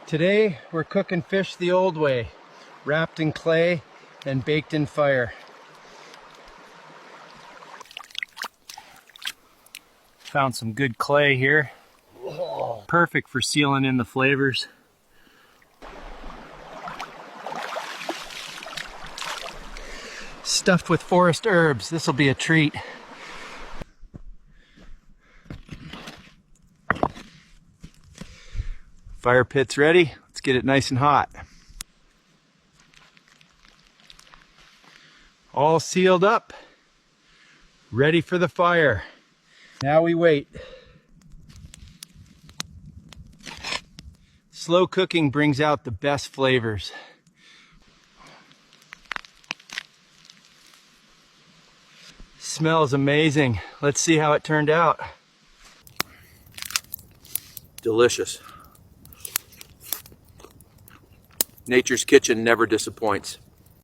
Today we're cooking fish the old way, wrapped in clay and baked in fire. Found some good clay here. Perfect for sealing in the flavors. Stuffed with forest herbs. This will be a treat. Fire pit's ready. Let's get it nice and hot. All sealed up, ready for the fire. Now we wait. Slow cooking brings out the best flavors. Smells amazing. Let's see how it turned out. Delicious. Nature's Kitchen never disappoints.